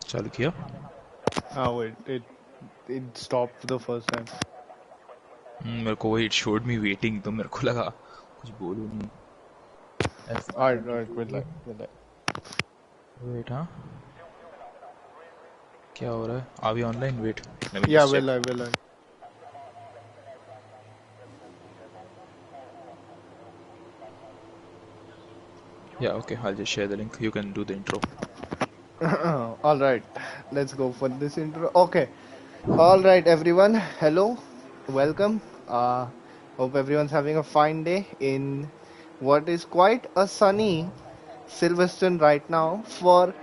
चालू किया। Wait, it stopped the first time. मेरे को वही it showed me waiting, तो मेरे को लगा कुछ बोलूं नहीं। Alright, we'll Wait, हाँ क्या हो रहा है? Are we online? Wait, let me Yeah, just check. we'll Yeah, okay, I'll just share the link. You can do the intro. Alright, let's go for this intro. Okay. Alright, everyone. Hello. Welcome. Hope everyone's having a fine day in what is quite a sunny Silverstone right now for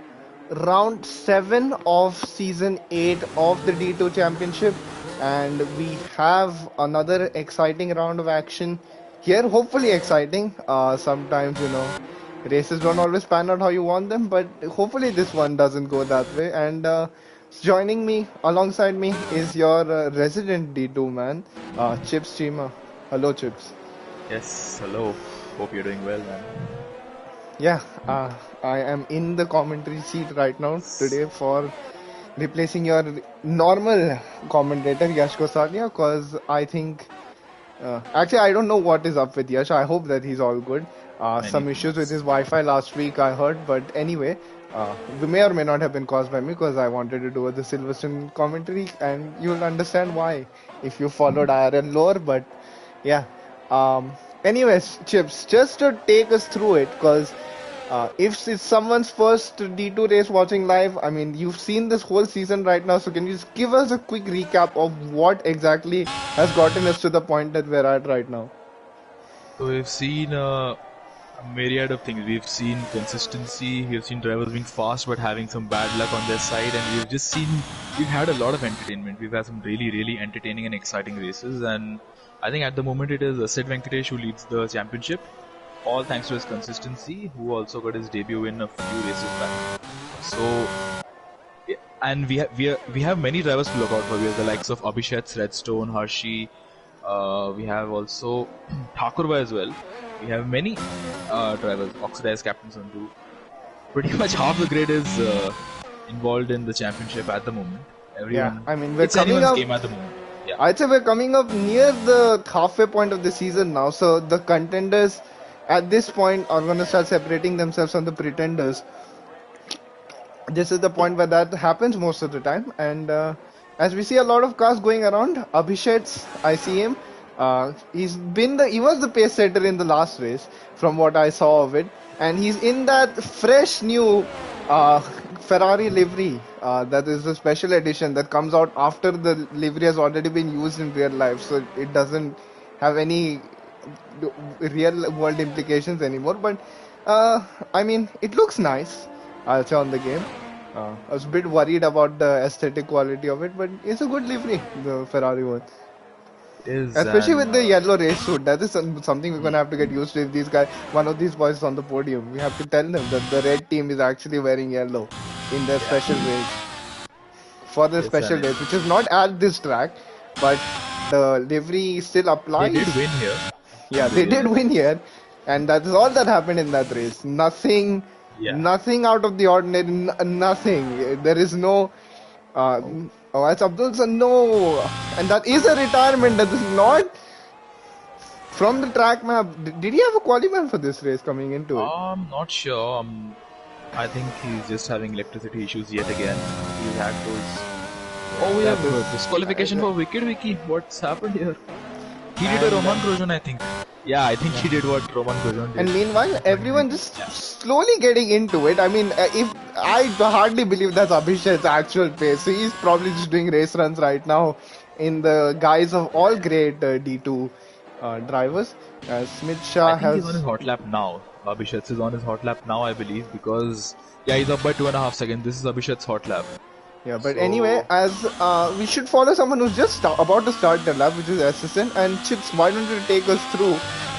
round 7 of season 8 of the D2 Championship, and we have another exciting round of action here. Hopefully exciting. Sometimes, races don't always pan out how you want them, but hopefully this one doesn't go that way. And joining me alongside me is your resident D2 man, Chips Chima. Hello, Chips. Yes, hello. Hope you're doing well, man. Yeah, I am in the commentary seat right now today for replacing your normal commentator Yash Gosalia, because I think actually I don't know what is up with Yash. I hope that he's all good. Many Some issues with his things. Wi-Fi last week I heard, but anyway, they may or may not have been caused by me because I wanted to do the Silverstone commentary, and you'll understand why if you followed IRL lore. But yeah, anyways, Chips, just to take us through it, because if it's someone's first D2 race watching live, I mean, you've seen this whole season right now, so can you just give us a quick recap of what exactly has gotten us to the point that we're at right now? So we've seen a myriad of things. We've seen consistency, we've seen drivers being fast but having some bad luck on their side, and we've had a lot of entertainment. We've had some really entertaining and exciting races, and I think at the moment it is Sid Venkatesh who leads the championship, all thanks to his consistency, who also got his debut win a few races back. So, and we have many drivers to look out for. We have the likes of Abhishek, Redstone, Hershey. We have also Thakurba as well. We have many drivers, Oxidized, Captain Sandhu. Pretty much half the grid is involved in the championship at the moment. Yeah, I mean, we're It's coming anyone's up. game at the moment. Yeah. I'd say we're coming up near the halfway point of the season now, so the contenders at this point are going to start separating themselves from the pretenders. This is the point where that happens most of the time, and as we see a lot of cars going around, Abhishek, I see him. He was the pace setter in the last race, from what I saw of it, and he's in that fresh new Ferrari livery. That is a special edition that comes out after the livery has already been used in real life, so it doesn't have any real world implications anymore. But I mean, it looks nice. I'll say on the game. I was a bit worried about the aesthetic quality of it, but it's a good livery, the Ferrari one. It is, Especially and with the yellow race suit. That is something we're gonna have to get used to. If one of these boys is on the podium, we have to tell them that the red team is actually wearing yellow in their special race. For the special race, which is not at this track, but the livery still applies. They did win here. Yeah, they did win here, and that is all that happened in that race. Nothing out of the ordinary. Nothing. There is no. As Abdul said, no, and that is a retirement. That is not from the track map. Did he have a qualifier for this race coming into it? I'm not sure. I think he's just having electricity issues yet again. He had those. Oh, we have disqualification for Wicked Wiki. What's happened here? He did a Roman Grosjean, I think. Yeah, I think he did what Roman Grosjean did. And meanwhile, everyone just slowly getting into it. I mean, if I hardly believe that's Abhishek's actual pace. So he's probably just doing race runs right now in the guise of all great D2 drivers. Smith Shah I think he's on his hot lap now. Abhishek is on his hot lap now, I believe, because he's up by 2.5 seconds. This is Abhishek's hot lap. Yeah, but anyway, as we should follow someone who's just about to start the lap, which is Assassin. And Chips, why don't you take us through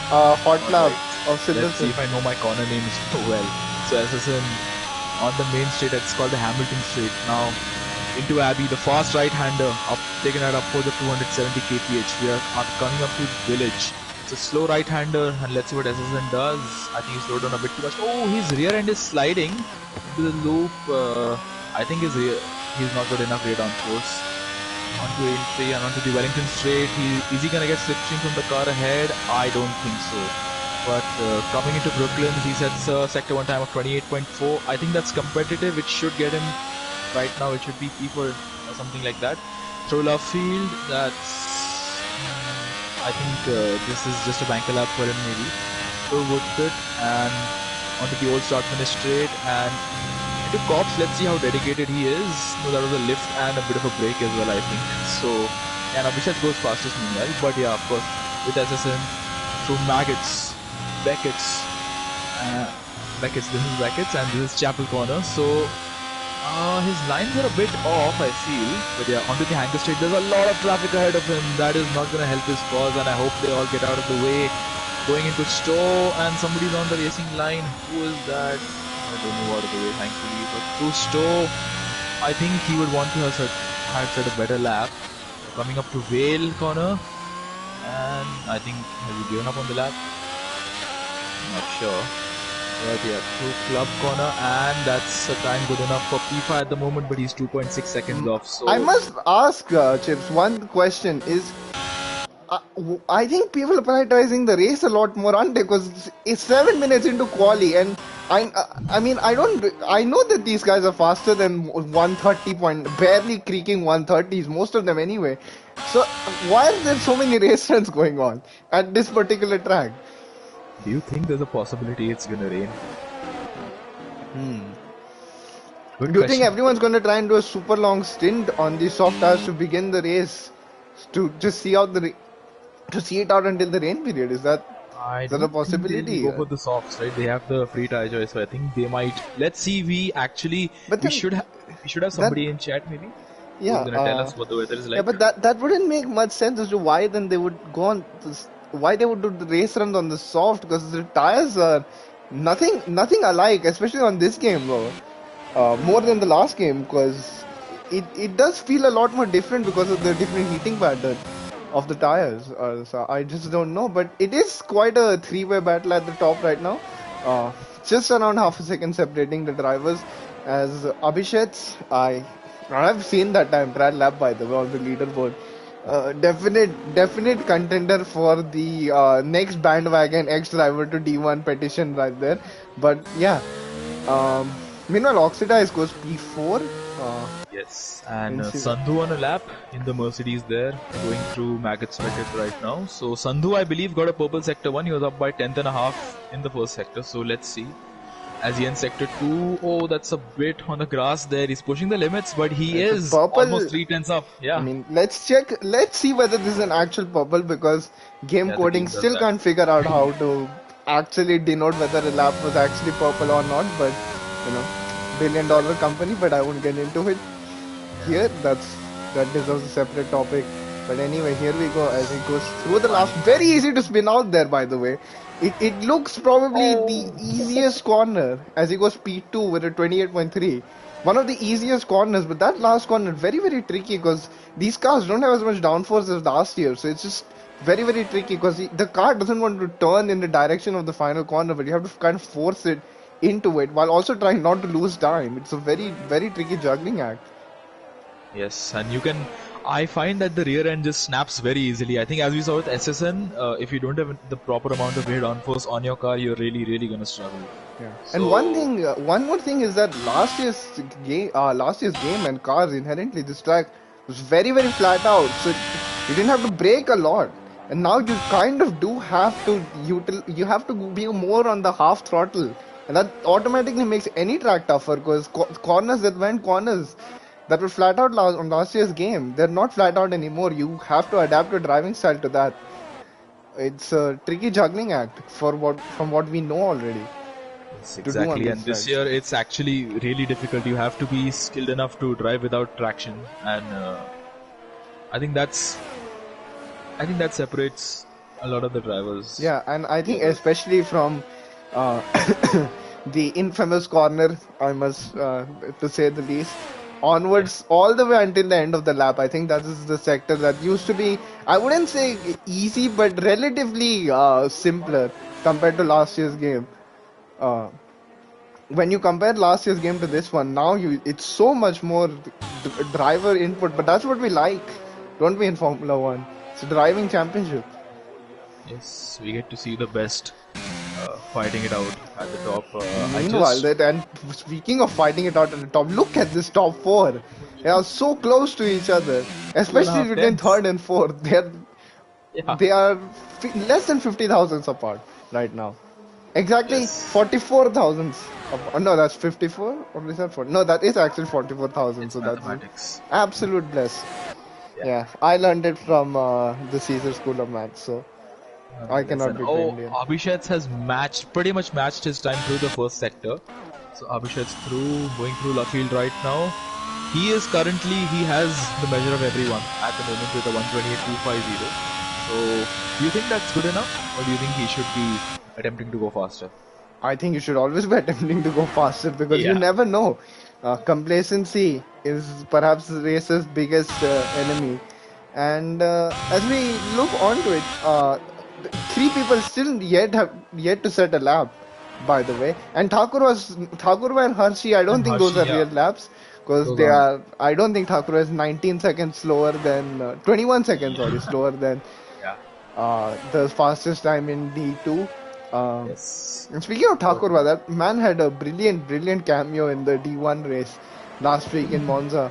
hot lap of Silverstone? Let's see if I know my corner names so well. So Assassin on the main straight, it's called the Hamilton straight. Now into Abbey, the fast right-hander, taken it up for the 270 kph. We are coming up to Village. It's a slow right-hander, and let's see what Assassin does. I think he slowed down a bit too much. Oh, his rear end is sliding into the loop. I think he's not good enough rear down force. Onto entry and onto the Wellington straight. Is he gonna get slipstream from the car ahead? I don't think so. But coming into Brooklyn, he sets sector 1 time of 28.4. I think that's competitive. It should get him right now. It should be P4 or something like that. Through love field, I think this is just a banker lap for him maybe. So good and onto the old start finish straight and into Cops. Let's see how dedicated he is. No, that was a lift and a bit of a break as well, I think. So, and Abhishek goes fastest meanwhile. But yeah, of course, with SSN through Beckett's, this is Beckett's and this is Chapel Corner. So, his lines are a bit off, I feel. But yeah, onto the Hanger Straight. There's a lot of traffic ahead of him. That is not going to help his cause, and I hope they all get out of the way. Going into Stowe, and somebody's on the racing line. Who is that? I don't know out of the way, thankfully. But through Stowe, I think he would want to have set a better lap. Coming up to Vale corner, and I think has he given up on the lap? Not sure. But yeah, through Club corner, and that's a time good enough for P5 at the moment, but he's 2.6 seconds off. So I must ask Chips one question is. I think people are prioritizing the race a lot more, aren't they? Because it's 7 minutes into quali, and I mean, I know that these guys are faster than 130 barely creaking 130s, most of them anyway. So why are there so many race runs going on at this particular track? Do you think there's a possibility it's gonna rain? Do you think everyone's gonna try and do a super long stint on the soft tires to begin the race, to just see out to see it out until the rain period? Is that a possibility? Go for the softs, right? They have the free tire choice, so I think they might. Let's see. We should have somebody in chat maybe. Yeah, who's gonna tell us what the weather is like. Yeah, but that wouldn't make much sense as to why then they would go on why they would do the race runs on the soft, because the tires are nothing alike, especially on this game, bro. More than the last game, because it does feel a lot more different because of the different heating pattern of the tires. So I just don't know, but it is quite a three-way battle at the top right now. Just around half a second separating the drivers, as Abhishek's, I've seen that time trial lap, by the way, on the leaderboard. Definite contender for the next bandwagon X driver to D1 petition right there. But yeah, meanwhile Oxidize goes P4. Yes, and Sandhu on a lap in the Mercedes there, going through Maggot's Beckett right now. So Sandhu, I believe, got a purple sector 1. He was up by 10th and a half in the first sector. So let's see. As he ends sector 2, oh, that's a bit on the grass there. He's pushing the limits, but he is almost 3 tenths up. Yeah. I mean, let's see whether this is an actual purple, because game coding still can't figure out how to actually denote whether a lap was actually purple or not. But you know, billion-dollar company, but I won't get into it here. That deserves a separate topic. But anyway, here we go as he goes through the last. Very easy to spin out there, by the way. It looks probably the easiest corner as he goes P2 with a 28.3. One of the easiest corners, but that last corner very, very tricky, because these cars don't have as much downforce as last year. So it's just very, very tricky, because the car doesn't want to turn in the direction of the final corner, but you have to kind of force it into it while also trying not to lose time. It's a very, very tricky juggling act. Yes, and I find that the rear end just snaps very easily. I think, as we saw with SSN, if you don't have the proper amount of rear downforce on your car, you're really, really gonna struggle. Yeah. So, and one more thing is that last year's game and cars inherently, this track was very, very flat out. So you didn't have to brake a lot, and now you kind of do have to. You have to be more on the half throttle, and that automatically makes any track tougher, because corners that were flat out on last year's game, they're not flat out anymore. You have to adapt your driving style to that. It's a tricky juggling act from what we know already. Yes, exactly, and this year it's actually really difficult. You have to be skilled enough to drive without traction, and I think that separates a lot of the drivers. Yeah, and I think especially from the infamous corner, I must to say the least, onwards all the way until the end of the lap. I think that is the sector that used to be, I wouldn't say easy, but relatively simpler compared to last year's game. when you compare last year's game to this one, now it's so much more driver input, but that's what we like, don't we, in Formula One? It's a driving championship. Yes, we get to see the best fighting it out at the top. Meanwhile, and speaking of fighting it out at the top, look at this top four. They are so close to each other, Two and a especially half between tenths. third and fourth. Yeah. They are less than 50 thousandths apart right now. Exactly Yes. 44 thousandths. No, that's 54. Or is that 40? No, that is actually 44,000. It's So that's mathematics. absolute bless. Yeah. Yeah, I learned it from the Caesar School of Maths, so I cannot Listen. be Oh, blamed here. Abhishek has pretty much matched his time through the first sector. So Abhishek's going through Luffield right now. He has the measure of everyone at the moment with a 128.250. So, do you think that's good enough, or do you think he should be attempting to go faster? I think you should always be attempting to go faster because you Yeah. never know. Complacency is perhaps the race's biggest enemy. And as we look onto it, three people still have yet to set a lap, by the way. And Thakur and Hershey. I don't And think those Hershey, are yeah, real laps because those they aren't. are. I don't think Thakur is 19 seconds slower than 21 seconds, sorry, slower than Yeah. the fastest time in D2. Yes. And speaking of Thakur, that man had a brilliant cameo in the D1 race last week in Monza.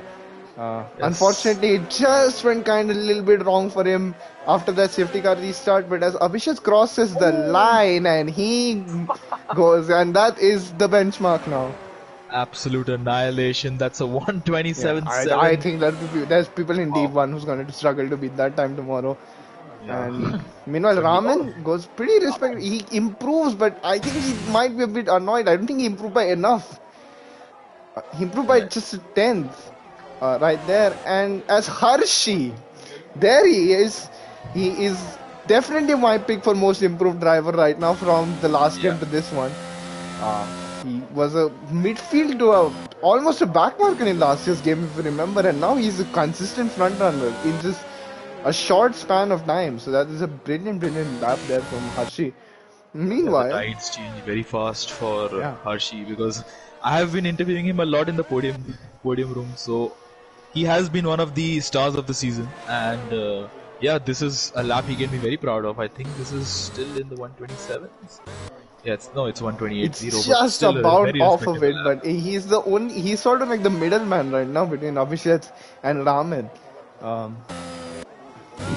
Yes. Unfortunately, it just went kind of a little bit wrong for him after that safety car restart. But as Abhishek crosses the Oh. line and he goes, and that is the benchmark now. Absolute annihilation. That's a Yeah, I 127.7. think that there's people in Wow. D1 who's going to struggle to beat that time tomorrow. And Yeah. meanwhile, So he, Raman goes pretty respect. He improves, but I think he might be a bit annoyed. I don't think he improved by enough. He improved by yeah. just a tenth right there. And as Hershey, there he is. He is definitely my pick for most improved driver right now from the last Yeah. game to this one. He was a midfield to almost a backmarker in last year's game, if you remember, and now he's a consistent front runner in just a short span of time. So that is a brilliant lap there from Hershey. Yeah, the Meanwhile, tides change very fast for yeah, Hershey because I have been interviewing him a lot in the podium room. So he has been one of the stars of the season, and yeah, this is a lap he can be very proud of. I think this is still in the 127s. Yeah, it's 128.0, it's but just still a about very off of respectable it, lap. but he's sort of like the middleman right now between Abhishek and Raman. Um,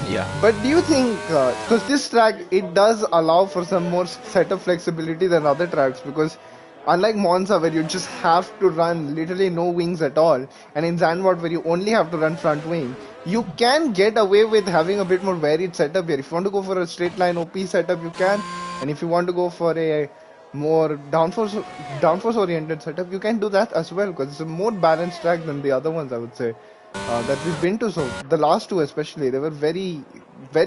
Yeah. But do you think, because this track, it does allow for some more setup flexibility than other tracks, because unlike Monza where you just have to run literally no wings at all, and in Zandvoort where you only have to run front wing, you can get away with having a bit more varied setup here. If you want to go for a straight line OP setup, you can, and if you want to go for a more downforce oriented setup, you can do that as well, because it's a more balanced track than the other ones, I would say that we've been to. So the last two especially, they were very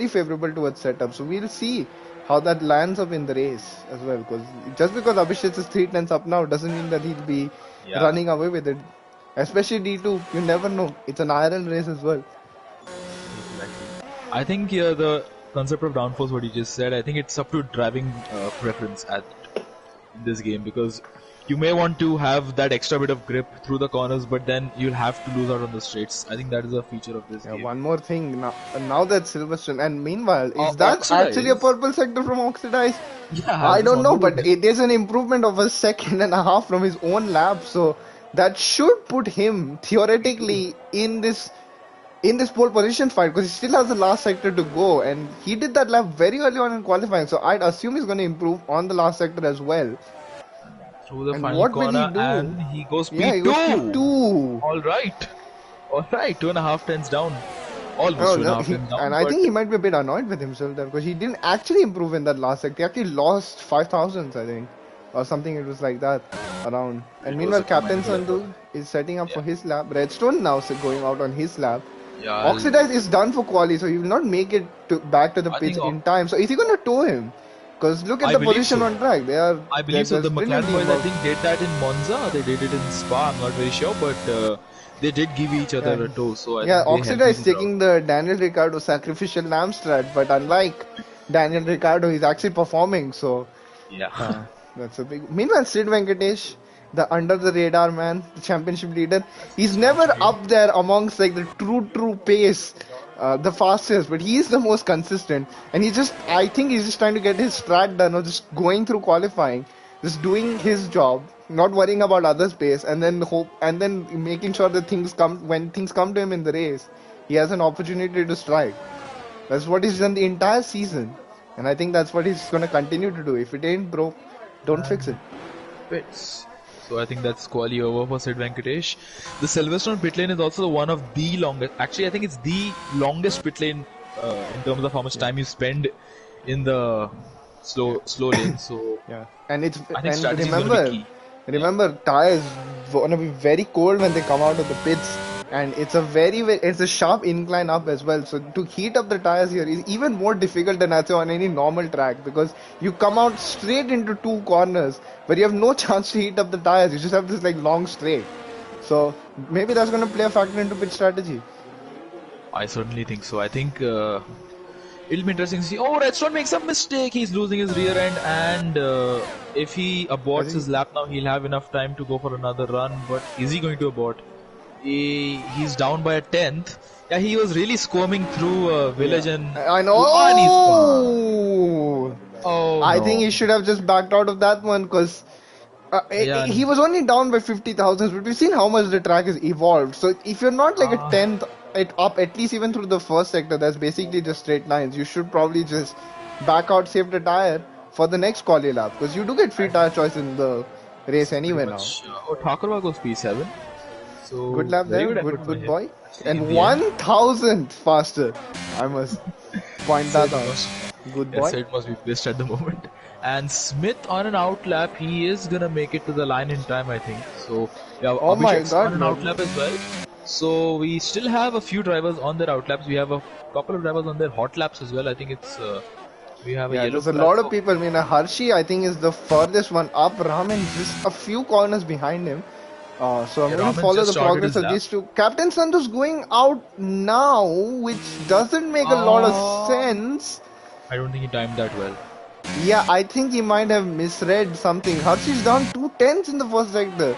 favorable towards setup. So we'll see how that lands up in the race as well. Because just because Abhishek is 3 tenths up now doesn't mean that he'll be Yeah. running away with it. Especially D2, you never know. It's an iron race as well. Exactly. I think the concept of downforce, what you just said, I think it's up to driving preference in this game because you may want to have that extra bit of grip through the corners, but then you'll have to lose out on the straights. I think that is a feature of this Yeah, game. one more thing now that Silverstone, and meanwhile, is that actually a Oxidize. purple sector from Oxidize? Yeah, I I just don't know, wanted but to. it is an improvement of a second and a half from his own lap, so that should put him Me too. theoretically in this pole position fight because he still has the last sector to go, and he did that lap very early on in qualifying, so I'd assume he's going to improve on the last sector as well. Through the And final what will he corner, do? and he goes Yeah, he goes P2. P2. All right, 2.5 tenths down, almost Oh, two and a no, half tenths and down, I but think he might be a bit annoyed with himself there because he didn't actually improve in that last sector. He actually lost 5,000, I think, or something. It was like that around. And it was meanwhile, a Captain commendable effort. Sandhu is setting up Yeah, for his lap. Redstone now going out on his lap. yeah. Oxidize is done for quali, so he will not make it back to the I pitch think in time. So is he going to tow him? Because look at I the believe position so. on track. I believe so. The There's brilliant McLaren boys, I teamwork. think, did that in Monza. They did it in Spa. I'm not very sure, but they did give each Yeah, other a tow. So I yeah. think they helped Oxidize each is other out. taking the Daniel Ricciardo sacrificial lamb strat, but unlike Daniel Ricciardo, he's actually performing. So Yeah. that's a big. Meanwhile, Sid Venkatesh the under the radar man, the championship leader. He's never up there amongst like the true pace, the fastest, but he is the most consistent. And I think he's just trying to get his strat done, or just going through qualifying, just doing his job, not worrying about others' pace, and then making sure that when things come to him in the race, he has an opportunity to strike. That's what he's done the entire season, and I think that's what he's gonna continue to do. If it ain't broke, don't fix it. Pits. So I think that's quali over for Sid Venkatesh. The Silverstone pit lane is also one of the longest. Actually, I think it's the longest pit lane in terms of how much time you spend in the slow lane. So yeah, and strategy remember, tires gonna be very cold when they come out of the pits, and it's a sharp incline up as well. So to heat up the tires here is even more difficult than on any normal track, because you come out straight into two corners, but you have no chance to heat up the tires. You just have this like long straight. So maybe that's gonna play a factor into pit strategy. I certainly think so. I think it'll be interesting to see. Oh, Redstone makes a mistake. He's losing his rear end, and if he aborts his lap now, he'll have enough time to go for another run. But is he going to abort? He's down by a tenth. Yeah, he was really squirming through village and. I know. Oh, I think he should have just backed out of that one, because he was only down by 50,000, but we've seen how much the track has evolved. So if you're not like a tenth up, at least even through the first sector, that's basically just straight lines. You should probably just back out, save the tire for the next quali lap, because you do get free tire choice in the race anyway now. Oh, Thakurva goes P7. So good lap there, good boy. And 1,000 faster. I must point that out. Good boy. It must be pissed at the moment. And Smith on an outlap, he is gonna make it to the line in time, I think. So yeah, oh my God, on an outlap as well. So we still have a few drivers on their outlaps. We have a couple of drivers on their hot laps as well. I think it's we have a yellow. There's a lot of people. I mean, Hershey, I think, is the furthest one up. Raman just a few corners behind him. So I'm going to follow the progress of these two. Captain Santos going out now, which doesn't make a lot of sense. I don't think he timed that well. Yeah, I think he might have misread something. Hershey's down 2/10 in the first sector.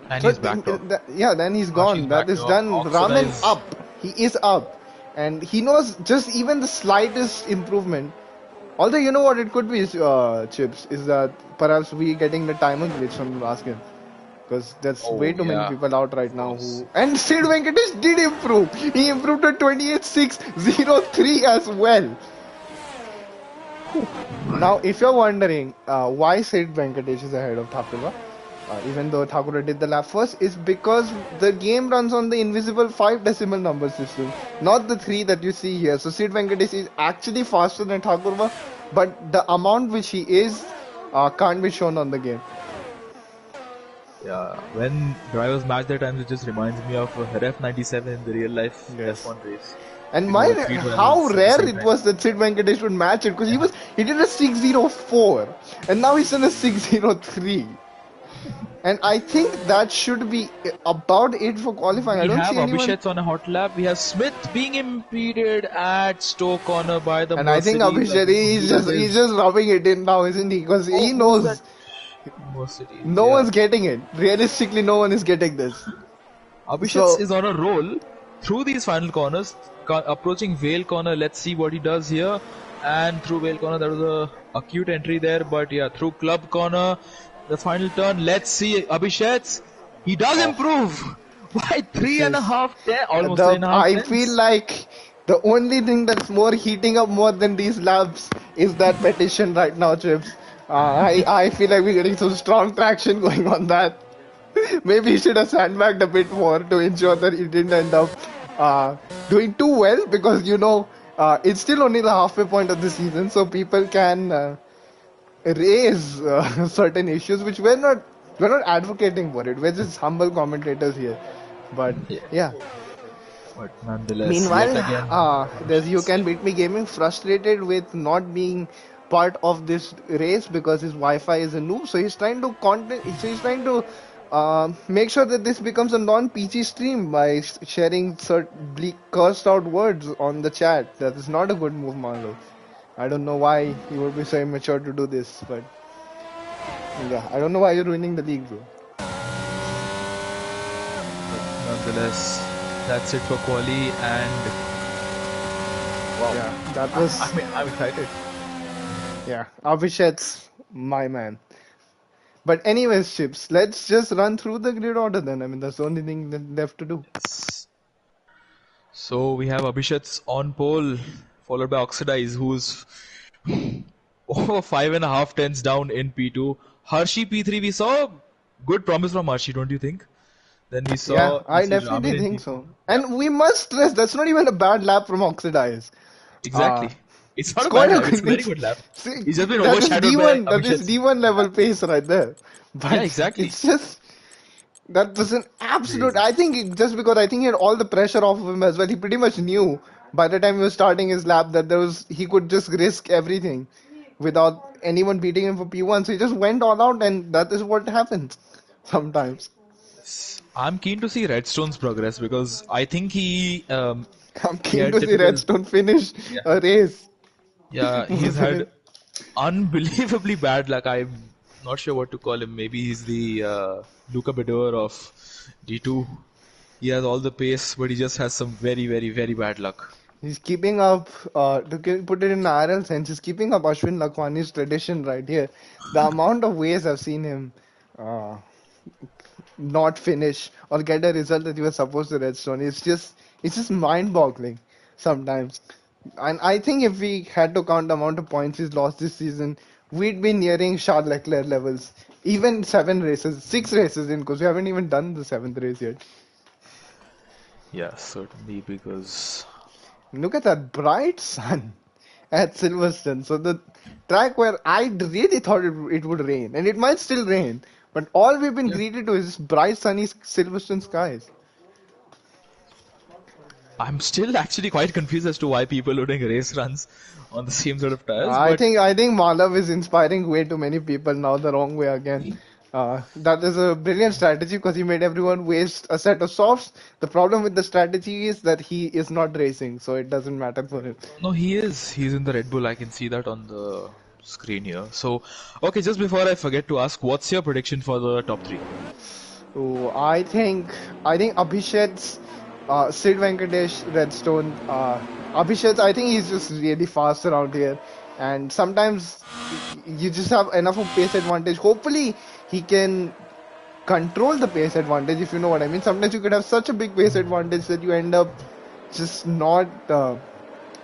And he's back up. Then he's gone. That is done. Raman up. He is up. And he knows just even the slightest improvement. Although, you know what it could be, Chips, is that perhaps we getting the timer glitch from the last game. Because there's way too many people out right now who... And Sid Venkatesh did improve. He improved to 28.603 as well. Now, if you're wondering why Sid Venkatesh is ahead of Thakurva, even though Thakurva did the lap first, is because the game runs on the invisible 5 decimal number system, not the 3 that you see here. So Sid Venkatesh is actually faster than Thakurva, but the amount which he is can't be shown on the game. Yeah, when drivers match their times, it just reminds me of Ref 97 in the real life F1 race. And how rare it was that Sid Venkatesh would match it, because he did a 604 and now he's done a 603. And I think that should be about it for qualifying. We have Abhishek on a hot lap. We have Smith being impeded at Stoke Corner by the. And I think Abhishek he's just rubbing it in now, isn't he? Because he knows no one's getting it. Realistically, no one is getting this. Abhishek is on a roll through these final corners, approaching Vale Corner. Let's see what he does here. And through Vale Corner, there was a acute entry there, but yeah, through Club Corner. The final turn, let's see Abhishek. He does improve by 3.5 10, almost 3.5. I feel like the only thing that's heating up more than these laps is that petition right now, Chips. I feel like we're getting some strong traction going on that. Maybe he should have sandbagged a bit more to ensure that he didn't end up doing too well, because it's still only the halfway point of the season, so people can raise certain issues which we're not advocating for it. We're just humble commentators here, but yeah. But nonetheless, meanwhile, there's You Can Beat Me Gaming, frustrated with not being part of this race because his Wi-Fi is a noob, so he's trying to make sure that this becomes a non-PG stream by sharing certain cursed out words on the chat. That is not a good move, Marlo. I don't know why he would be so immature to do this, but Yeah, I don't know why you're ruining the league, bro. But nonetheless, that's it for quali, and wow, Yeah, that was. I'm excited. Yeah, Abhishek's my man. But anyways, Chips, let's just run through the grid order then. I mean, that's the only thing that left to do. Yes. So we have Abhishek's on pole, followed by Oxidize, who's over 5.5 tenths down in P2. Hershey P3, we saw good promise from Hershey, don't you think? Then we Yeah, saw I EC definitely Ramin in think P4. so. Yeah, And we must stress that's not even a bad lap from Oxidize. Uh, exactly. It's not it's a quite bad a lap, it's good. a very good lap. See, He's just been that is overshadowed by D1. That is Abhishek's. D1 Yeah, level pace right there. yeah, But exactly. it's just that was an absolute. Crazy. I think just because I think he had all the pressure off of him as well. He pretty much knew by the time he was starting his lap that he could just risk everything without anyone beating him for P1. So he just went all out, and that is what happens sometimes. I'm keen to see Redstone's progress because I think I'm he keen had to see typical. Redstone finish Yeah, a race yeah, more he's than had it. unbelievably bad luck. I'm not sure what to call him. Maybe he's the Luca Bedor of D2. He has all the pace, but he just has some very, very, very bad luck. He's keeping up, put it in RL sense, he's keeping up Ashwin Lakhwani's tradition right here. The amount of ways I've seen him uh, not finish or get a result that he was supposed to Redstone, it's just mind-boggling sometimes. And I think if we had to count the amount of points he's lost this season, we'd be nearing Charles Leclerc levels. Even 7 races, 6 races in, because we haven't even done the 7th race yet. Yeah, certainly because Look at that bright sun at Silverstone. So the track where I really thought it would rain, and it might still rain, but all we've been yeah, greeted to is bright sunny Silverstone skies. I'm still actually quite confused as to why people are doing race runs on the same sort of tires. I But think I think Malav is inspiring way too many people now the wrong way again. That is a brilliant strategy because he made everyone waste a set of softs. The problem with the strategy is that he is not racing, so it doesn't matter for him. no, he is. He's in the Red Bull. I can see that on the screen here. So, okay, just before I forget to ask, what's your prediction for the top three? So I think Abhishek's Sid Venkatesh Redstone. Abhishek, I think he's just really fast around here, and sometimes you just have enough of pace advantage. Hopefully, he can control the pace advantage, if you know what I mean. Sometimes you could have such a big pace advantage that you end up just not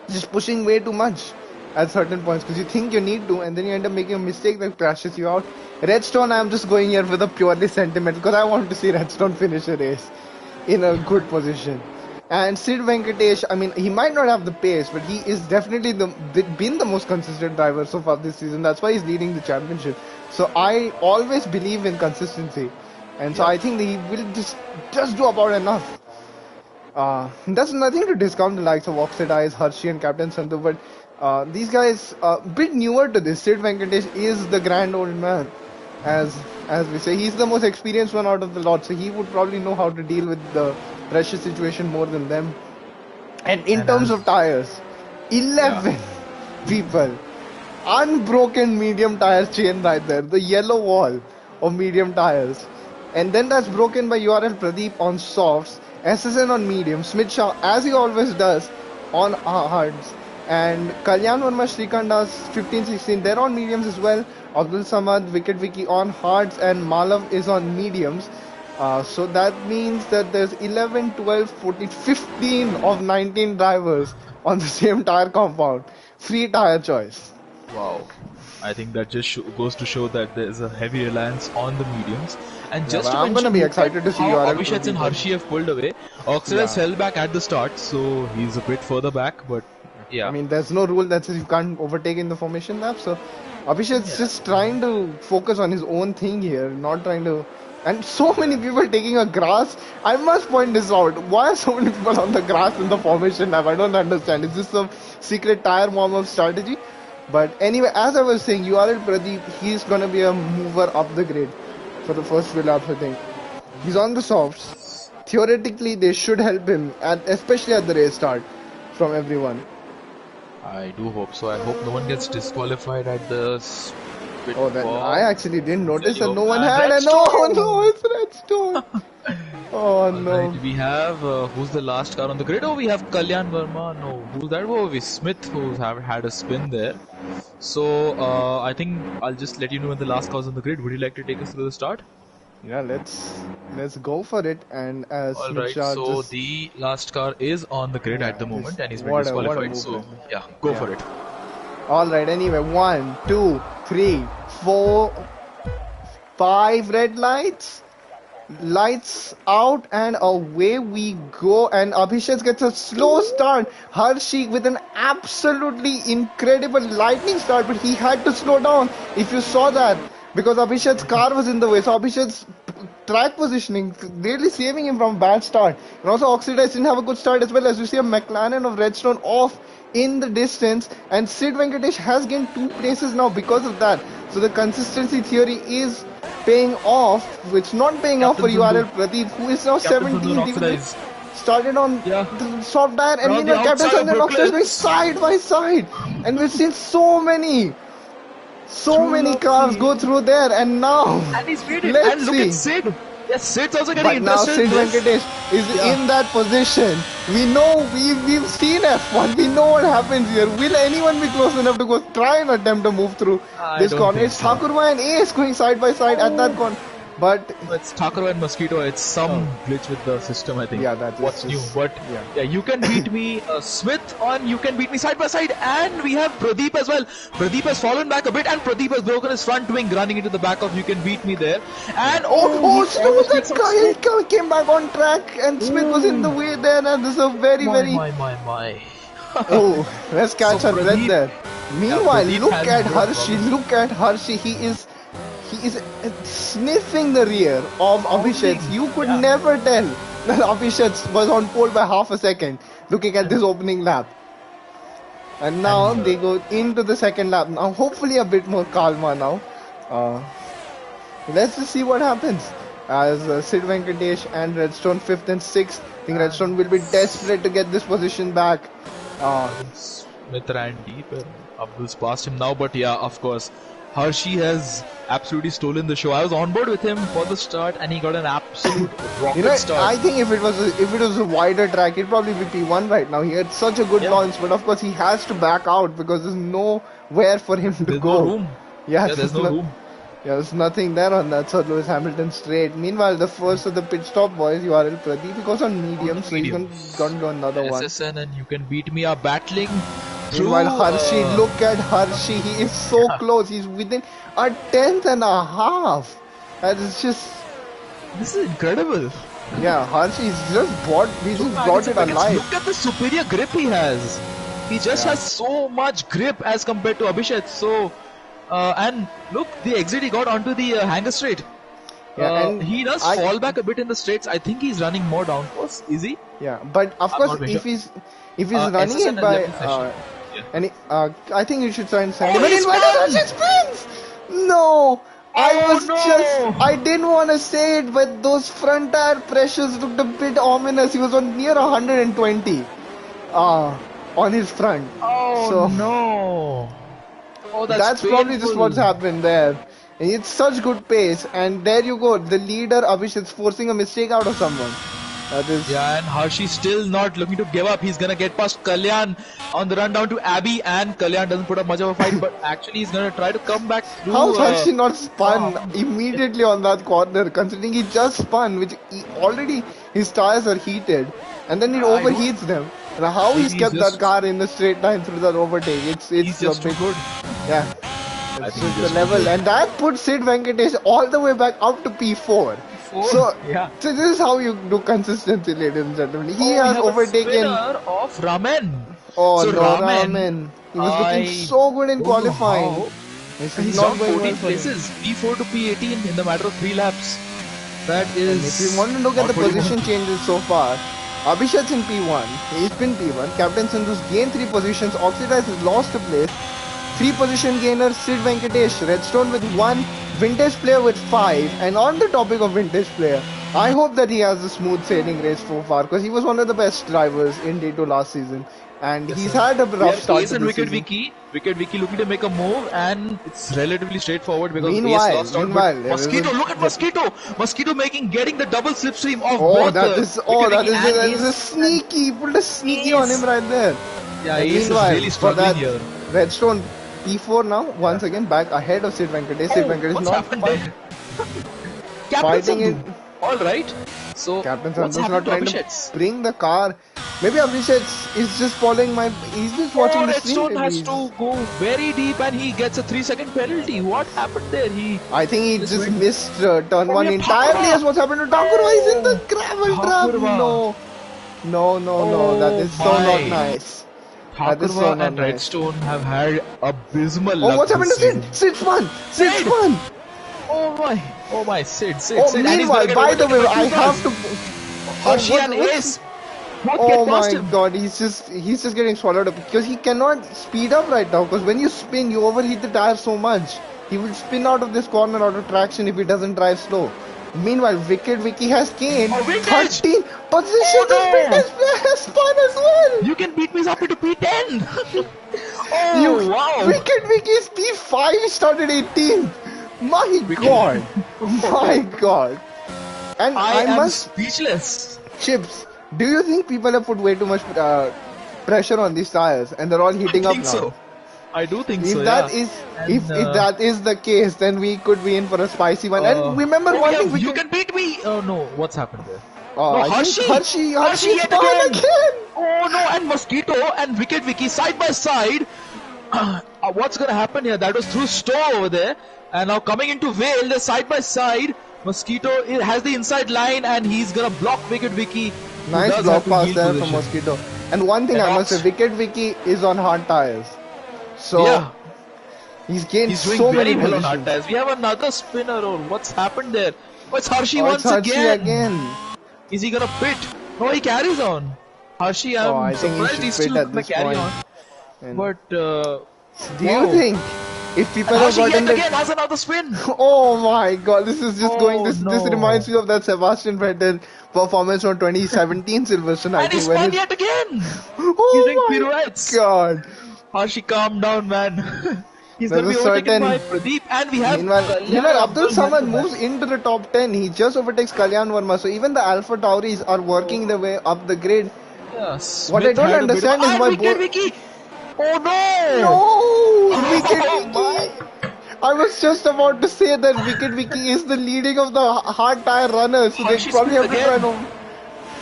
just pushing way too much at certain points because you think you need to, and then you end up making a mistake that crashes you out. Redstone, I'm just going here with a purely sentiment because I want to see Redstone finish a race in a good position. And Sid Venkatesh, I mean, he might not have the pace, but he is definitely been the most consistent driver so far this season. That's why he's leading the championship. So I always believe in consistency, and so Yeah. I think that he will just do about enough. That's nothing to discount the likes of Oxidize, Hershey, and Captain Sandhu, but these guys a bit newer to this. Sid Venkatesh is the grand old man, as we say. He's the most experienced one out of the lot, so he would probably know how to deal with the pressure situation more than them. And in And terms of as tires, yeah, 11 people, unbroken medium tires chain right there, the yellow wall of medium tires. And then that's broken by URL Pradeep on softs, SSN on medium, Smith Shah, as he always does, on hards. And Kalyan Verma Shrikant does 15-16, they're on mediums as well. Abdul Samad, Wicket Wiki on hards, and Malav is on mediums. So that means that there's 11, 12, 14, 15 of 19 drivers on the same tire compound. Free tire choice. wow. I think that just goes to show that there's a heavy reliance on the mediums. And Yeah, just but to I'm gonna mention, be look at excited to see how URL Abhishek and Pradeep. Hershey have pulled away. Oxidize Yeah. fell back at the start, so he's a bit further back, but I yeah. mean, there's no rule that says you can't overtake in the formation lap. So Abhishek's Yeah. just trying to focus on his own thing here, not trying to. And so many people taking a grass. I must point this out. Why are so many people on the grass in the formation lap? I don't understand. Is this some secret tire warm-up strategy? But anyway, as I was saying, URL Pradeep, he's gonna be a mover up the grid for the first few laps, I think. He's on the softs. Theoretically, they should help him, especially at the race start, from everyone. I do hope so. I hope no one gets disqualified at the bit Oh, then I warm. actually didn't notice Really that warm. no one And had, and no, no, Redstone! it's Redstone. Oh Alright, no. we have who's the last car on the grid? Oh, we have Kalyan Verma. No, who's that? Oh, we Smith, who's have had a spin there. So I think I'll just let you know when the last car's on the grid. Would you like to take us through the start? Yeah, let's go for it. And as All Smith right. Shah So just, the last car is on the grid at yeah, the this moment, and he's been what a disqualified. So movement. yeah, go Yeah. for it. All right. Anyway, 1, 2, 3, 4, 5 red lights. Lights out and away we go, and Abhishek gets a slow start. Hershey with an absolutely incredible lightning start, but he had to slow down if you saw that, because Abhishek's car was in the way. So Abhishek's track positioning really saving him from a bad start. And also Oxidize didn't have a good start as well, as you see a McLaren of Redstone off in the distance, and Sid Venkatesh has gained 2 places now because of that. So the consistency theory is paying off, which not paying off Captain for Sundu. URL Pradeep, who is now Captain Sundu and 17th, even though Oxidize. he started on Yeah. the soft tire, We're and on the meanwhile Captain outside of Sunday and Oxidize going Brooklyn's. side by side, and we've seen so many True cars lovely. go through there, and now And he's made it. let's And look at see. Sid. Yes, Sid's also getting But now interested in Sid this. Venkatesh is Yeah. in that position. We know we've seen F1. We know what happens here. Will anyone be close enough to go try and attempt to move through I this don't corner? think It's so. Thakurma and Ace going side by side at that Oh. corner. But It's Takaro and Mosquito. It's some glitch with the system, I think. yeah, that is What's new? just, But yeah. yeah, you can beat me, Smith, on you can beat me side by side, and we have Pradeep as well. Pradeep has fallen back a bit, and Pradeep has broken his front wing, running into the back of you can beat me there. And Oh, he almost Snow, takes that some guy smoke. came back on track, and Smith was in the way there, and this is a very, very. My. Oh, let's catch So our breath Pradeep, there. yeah, Meanwhile, Pradeep look has at no Hershey. problem. Look at Hershey. He is sniffing the rear of Abhishek. You could Yeah. never tell that Abhishek was on pole by half a second looking at this opening lap. And now And they go into the second lap. Now, hopefully, a bit more calmer now. Let's just see what happens. As Sid Venkatesh and Redstone 5th and 6th. I think Redstone will be desperate to get this position back. Smith ran deep and Abdul's passed him now, but yeah, of course, Hershey has absolutely stolen the show. I was on board with him for the start, and he got an absolute rocket start. I think if it was a wider track, it'd probably be P1 right now. He had such a good launch, but of course he has to back out because there's nowhere for him to There's go. no room. Yeah, There's no room. Yeah, there's nothing there on that Sir Lewis Hamilton straight. Meanwhile, the first of the pit stop boys, URL Pradeep, he goes on medium, so he's going to go another one. SSN and you can beat me are battling through. Meanwhile, Hershey, look at Hershey. He is so close. He's within a tenth and a half. That is just. This is incredible. Yeah, Hershey's just brought it alive. Look at the superior grip he has. He just has so much grip as compared to Abhishek. So, and look, the exit he got onto the hanger straight. Yeah, and he does fall back a bit in the straights. I think he's running more downforce. Is he? Yeah, but of course, if he's running it by I think you should try and send him. He spins! No! I didn't want to say it, but those front tire pressures looked a bit ominous. He was on near 120 on his front. Oh, so, no. Oh, that's probably just what's happened there. And it's such good pace, and there you go. The leader Abhishek's forcing a mistake out of someone. That is. Yeah, and Hershey's still not looking to give up. He's gonna get past Kalyan on the run down to Abby, and Kalyan doesn't put up much of a fight, but actually he's gonna try to come back through. How's Hershey not spun immediately on that corner, considering he just spun, which already his tires are heated, and then it overheats them. And how he's kept that car in the straight line through that overtake? It's just too good. Yeah. It's just the level, and that puts Sid Venkatesh all the way back up to P4. So this is how you do consistency, ladies and gentlemen. He has overtaken of Ramen. Oh, so no, Ramen. He was looking so good in qualifying. He's down 14 places, P4 to P18 in the matter of 3 laps. That is. And if you want to look at the position changes so far, Abhishek's in P1. He's been P1. Captain Sindhu's gained 3 positions. Oxidize has lost a place. 3 position gainer Sid Venkatesh, Redstone with 1, Vintage Player with 5. And on the topic of Vintage Player, I hope that he has a smooth sailing race so far because he was one of the best drivers in D2 last season, and Yes, he's sir. had a We rough have start Ace to and the Wicket season. Wiki. Wicket Wiki looking to make a move, and it's relatively straightforward because Ace Meanwhile, lost out. But there is Mosquito, look at Mosquito! Mosquito getting the double slipstream of oh, both Wicket Wiki and that is a Ace. And sneaky. He pulled a sneaky on him Ace! right there. Yeah, And Ace is meanwhile, really for struggling that here. Redstone P4 now, Yeah. once again back ahead of Sid Venkatesh. Sid Oh, Venkatesh what's not happened there? Captain fighting it. Sandhu. All right. So Captain what's Sandhu's not happened to trying to Abhishek's? bring the car. Maybe Abhishek is just following my. He's just watching Oh, the stream. Redstone Maybe has to go very deep, and he gets a 3-second penalty. What happened there? He I think he just just went. missed turn Oh, we one have entirely. As Thakurva. what's happened to Thakurva? He's in the No, gravel trap. Thakurva. No. That Oh is so not my. nice. That is so Thakurva not and nice. Redstone have had abysmal Oh, luck what's happened this to Sid? season. Sid spun. Sid Sid! spun. Oh my, Sid, Oh, and he's gonna meanwhile, get by the overtaken way, by I two have cars. to. Hershey and What's Ace both Oh get past my him. god, he's just getting swallowed up because he cannot speed up right now because when you spin you overheat the tire so much. He will spin out of this corner out of traction if he doesn't drive slow. Meanwhile, Wicked Wiki has gained Oh, vintage! 13 positions. This Oh no! vintage player has spun as well. You can beat me up into P10. You Oh wow! Wicked Wiki's P5 started 18th. My god. My god. And I I am must speechless. Chips, do you think people have put way too much pressure on these tires and they're all I heating up think now? so. I do think If so. that Yeah. is And if that is the case, then we could be in for a spicy one. And remember oh one yeah, thing, we you could. can beat me. Oh no, what's happened there? No, I think Hershey! Hershey Hershey yet spawned again! again. Oh no, and Mosquito and Wicket Wiki side by side. What's gonna happen here? That was through Stowe over there. And now coming into Vale, they're side by side. Mosquito has the inside line and he's gonna block Wicket Wiki. Who Nice does block have to pass yield there position. from Mosquito. And one thing And I must say, Ox. Wicked Wiki is on hard tires, so Yeah, he's gained he's doing so very many well on hard positions. tires. We have another spinner. Or what's happened there? Oh, it's Hershey Oh, it's once Hershey again. again. Is he gonna pit? No, he carries on. Hershey, Oh, I'm I think he surprised should he's pit still at gonna this carry point. on. And But do you wow. think if people And have Hershey gotten yet the again has another spin. Oh my god, this is just going. Oh This reminds no. me of that Sebastian Vettel performance from 2017 Silverstone, I And he think, when spun his. yet again. He's doing Oh my pirouettes. god. Hershey, calm down, man. He's There's gonna a be overtaken by certain. Pradeep, and we have Meanwhile, Kalyan Abdul Abdul Malik. Samad moves into the top 10. He just overtakes Kalyan Verma. So even the Alpha Tauris are working their way up the grid. Yeah, What I Smith don't had a bit of understand is and why Wicket both. Wiki. Oh no! No! Wicked Oh my! Wiki! I was just about to say that Wicked Wiki is the leading of the hard tire runners, so they Hershey probably spins have to try again. and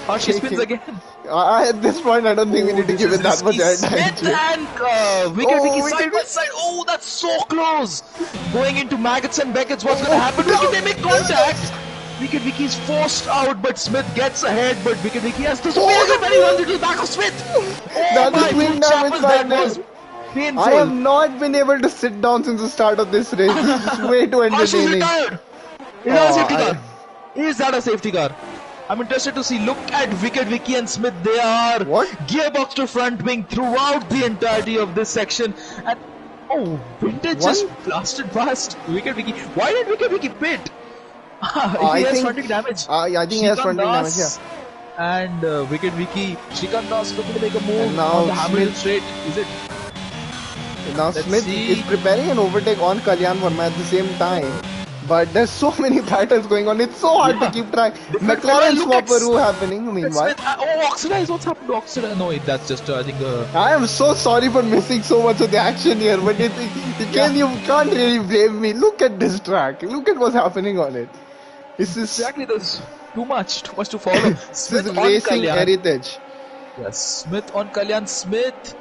Hershey take spins it. again. At this point, I don't think we Oh, need to this give is it that much risky. airtime. Smith and Wicket Wiki Oh, side by side. Oh, that's so close. Going into Maggots and Beckett's. What's going to happen? no. They make contact. Wicket Wiki is forced out, but Smith gets ahead. But Wicket Wiki has to speed up and he runs into the back of Smith. Oh That my, is wing two damage chappers, right that was there. painful. I have not been able to sit down since the start of this race. This is just way too Hershey's entertaining. retired. Is that a Oh, safety car? Is that a safety car? I'm interested to see. Look at Wicket Wiki and Smith. They are What? gearbox to front wing throughout the entirety of this section. And oh, Vintage One? just blasted past Wicket Wiki. Why did Wicket Wiki pit? I He has think- fronting damage. I think he has Shrikant fronting damage, Das And Wicket Wiki. Shrikant Das looking to make a move And now on the Hamilton Smith- straight. Is it? Now Let's Smith see. is preparing an overtake on Kalyan Verma at the same time. But there's so many battles going on. It's so hard to keep track. McLaren Look at swapperoo happening meanwhile. Smith. Oh, Oxidize. What's happened to Oxidize? No, that's just I think. I am so sorry for missing so much of the action here, but you can't really blame me. Look at this track. Look at what's happening on it. This is Exactly, there's too much to follow. this is on racing Kalyan. heritage. Yes, Smith on Kalyan. Smith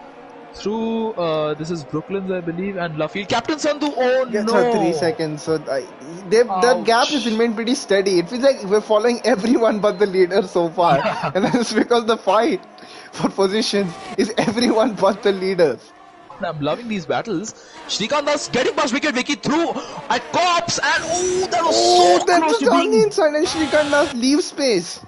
through, this is Brooklands, I believe, and Laffield. Captain Sandhu, oh Gets no! her 3 seconds. So that gap has remained pretty steady. It feels like we're following everyone but the leader so far, and that's because the fight for positions is everyone but the leaders. I'm loving these battles. Shrikant Das getting past Wicket Wiki through at Cops, and oh, that was so That's close to just on the being. inside, and Shrikant Das leaves space.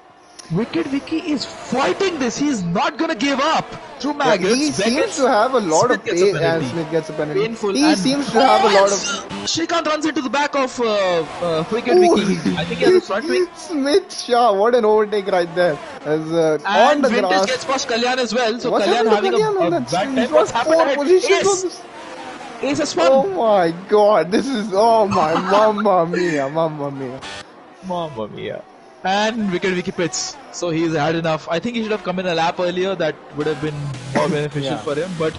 Wicked Vicky is fighting this. He is not gonna give up. Through Yeah, he maggots, seems Beckett's, to have a lot Smith of gets a pain, and penalty. Smith gets a penalty. Painful He and seems to have a lot of. Shrikant runs into the back of Wicked Ooh. Vicky. I think he has a front wing. Smith Shaw, what an overtake right there. As, on And the Vintage grass. gets past Kalyan as well. So What's Kalyan happened to having Kalyan a on that bad stream? time. He's What's lost happened 4 ahead? positions on Ace! this. Ace has Oh won. my god, this is. Oh my mamma mia, mamma mia. Mamma mia. And Wicked Vicky pits. So he's had enough. I think he should have come in a lap earlier. That would have been more beneficial Yeah. for him. But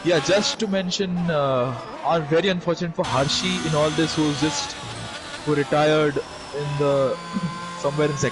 yeah, just to mention, are very unfortunate for Harshi in all this, who retired in the somewhere in second.